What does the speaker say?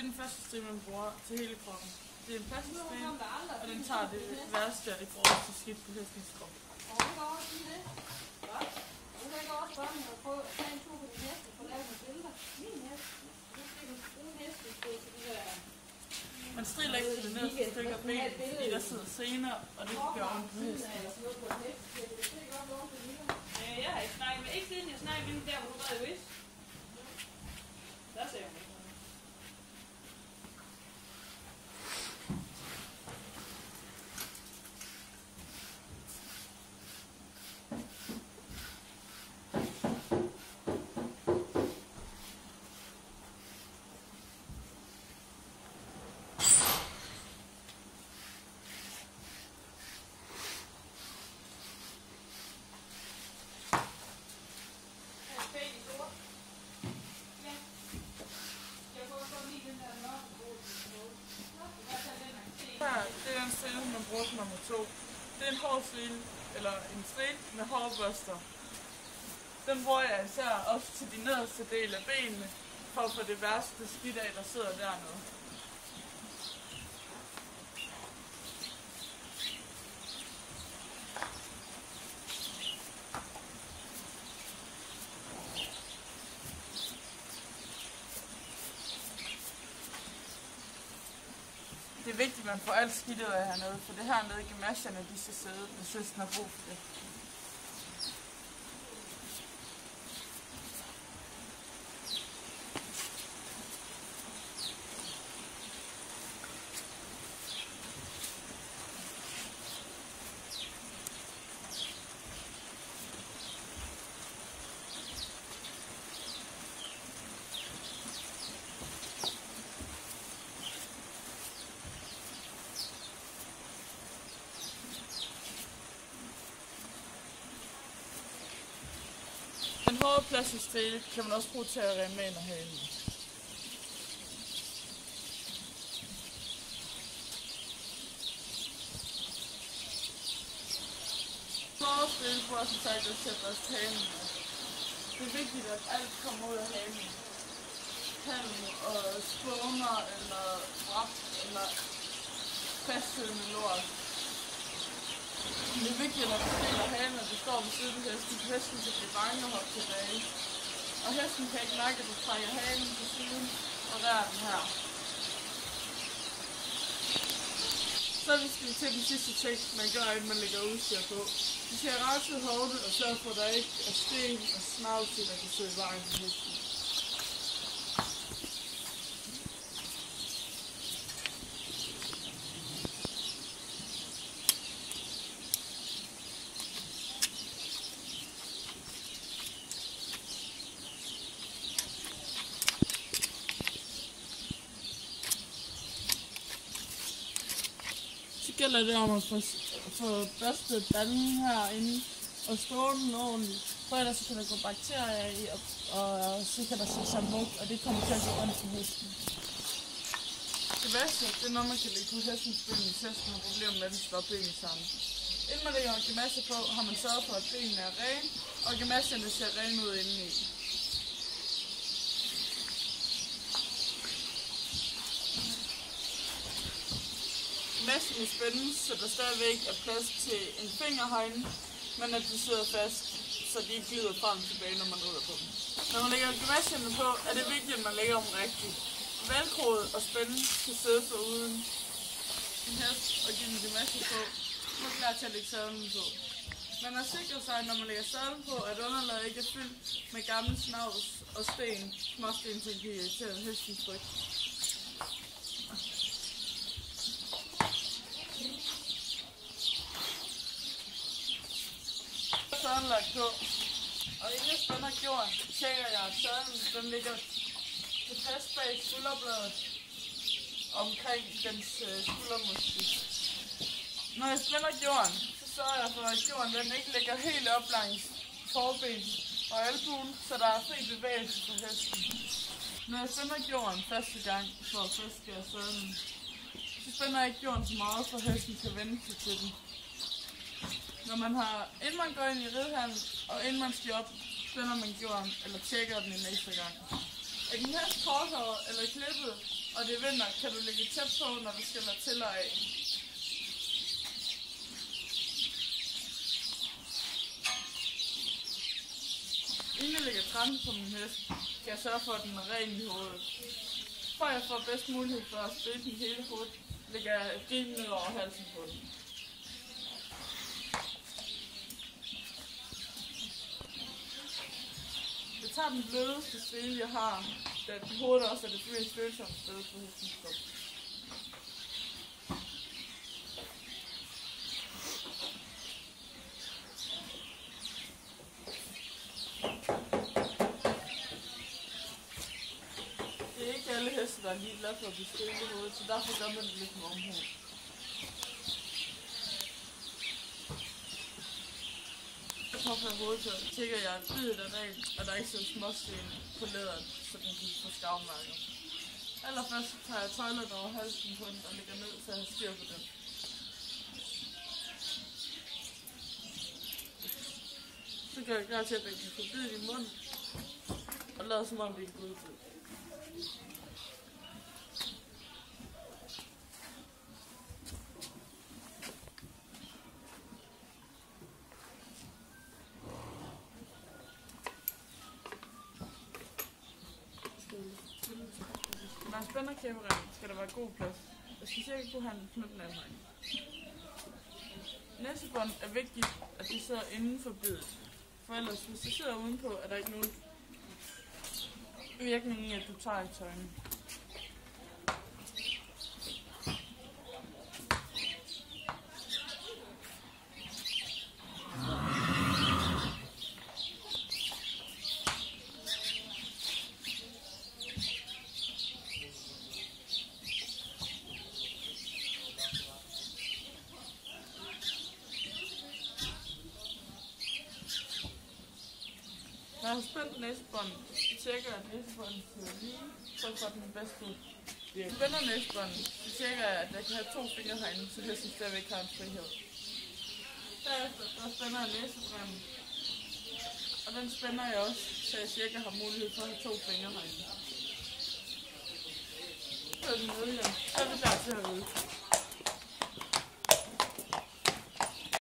er den første strid, man bruger til hele kroppen. Det er en plastikstrid, og den tager det værste og det groveste skidt på hestens krop. Og hun kan også sige det. Godt. Hun kan også børn og prøve at tage en tur på din hest og få lavet nogle billeder. Min hest. Nu skal du bruge hesten til de der... Man striler ikke til det ned, så stikker ben, fordi der sidder sener, og det gør ondt på hesten. Jeg har ikke snakket med, ikke siden jeg snakkede med der, hvor du var i Wish. Der ser hun ikke. Det er den stril, man bruger som nummer 2. Det er en hård stril, eller en stril med hårde børster. Den bruger jeg især også til de nederste dele af benene, for at få det værste skidt af, der sidder dernede. Det er vigtigt, at man får alt skidtet af hernede, for det hernede i gemasherne, de skal sidde, hvis hesten har brug for det. Den hårde plastikstril kan man også bruge til at remme ind og halen. Hårde stril bruger som sagt også til at børste halen. Det er vigtigt, at alt kommer ud af halen. Halm og spåner eller vrap eller fastsiddende lort. Det er vigtigt, når du stiller halen, at du står ved siden af hesten, for hesten kan blive bange og hoppe tilbage. Og hesten kan ikke mærke, at du trækker halen til siden og rører den her. Så skal vi til den sidste ting, man gør, inden man lægger udstyr på. Du skal rense hovedet og sørge for, at der ikke er sten og snavse, der kan sidde i vejen til hesten. Så gælder det om at få børstet ballen herinde og skåle den ordentligt, for ellers så kan der gå bakterier i, og så kan der se sig mug, og det kommer til at gå ondt på hesten. Det værste, det er når man kan lægge på hestens ben, hvis hesten har problemer med, at den slår benene sammen. Inden man lægger gemasje på, har man sørget for, at benene er rene, og gemasjerne ser rene ud indeni. Masken spændes, så der stadigvæk er plads til en finger herinde, men at de sidder fast, så de ikke glider frem og tilbage, når man ruller på dem. Når man lægger gemasjerne på, er det vigtigt, at man lægger dem rigtigt. Velcroet og spænden skal sidde for uden en hest og give den gemasje på, så er klar til at lægge sadlen på. Man har sikret sig, når man lægger sadlen på, at underlaget ikke er fyldt med gamle snavs og sten, småsten, som kan irritere hestens ryg. Sadlen lagt på, og inden jeg spænder jorden, tjekker jeg, at sadlen den ligger tilpas bag skulderbladet omkring dens skuldermuskel. Når jeg spænder jorden, så sørger jeg for, at jorden den ikke ligger helt op langs forben og albuen, så der er fri bevægelse for hesten. Når jeg spænder jorden første gang for at friskære sadlen, så spænder jeg ikke jorden så meget, for hesten kan vende sig til den. Inden man går ind i ridhallen, og inden man stiger op, spænder man jorden, eller tjekker den en ekstra gang. Er din hest korthåret eller klippet, og det er vinter, kan du lægge tæt på, når du skiller til og af. Inden jeg lægger trænsen på min hest, skal jeg sørge for, at den er ren i hovedet. For at jeg får bedst mulighed for at spille den hele hovedet, lægger jeg griben ned over halsen på den. Jeg tager den blødeste stril, jeg har, da hovedet også er det mest følsomme sted på hestens krop. Det er ikke alle heste, der er lige glade for at blive strilet i hovedet, så derfor gør man det lidt med omhu. Påfører hovedet, så tjekker jeg, at bidet er rent, og der er ikke så småsten på læderet, så den kan få skavmærker. Allerførst tager jeg tøjlerne over halsen på den og lægger ned, så jeg har styr på den. Så gør jeg klar til, at den kan få bidet i munden, og lader som om det er en god tid. Når jeg spænder kæberemmen, skal der være god plads. Jeg skal cirka kunne have en knytten af mig. Næsebånd er vigtigt, at det sidder inden for bidet. For ellers, hvis det sidder udenpå, er der ikke nogen virkning i, at du tager i tøjlen. Når jeg har spændt næsebåndet, så tjekker jeg, at næsebåndet sidder lige, så får den bedst ud. Når jeg spænder næsebåndet, så tjekker jeg, at jeg kan have 2 fingre herinde, så hesten stadigvæk har en frihed. Derefter der spænder jeg næsebremmen, og den spænder jeg også, så jeg cirka har mulighed for at have 2 fingre herinde. Så er den nede igen. Så er vi klar til at øve.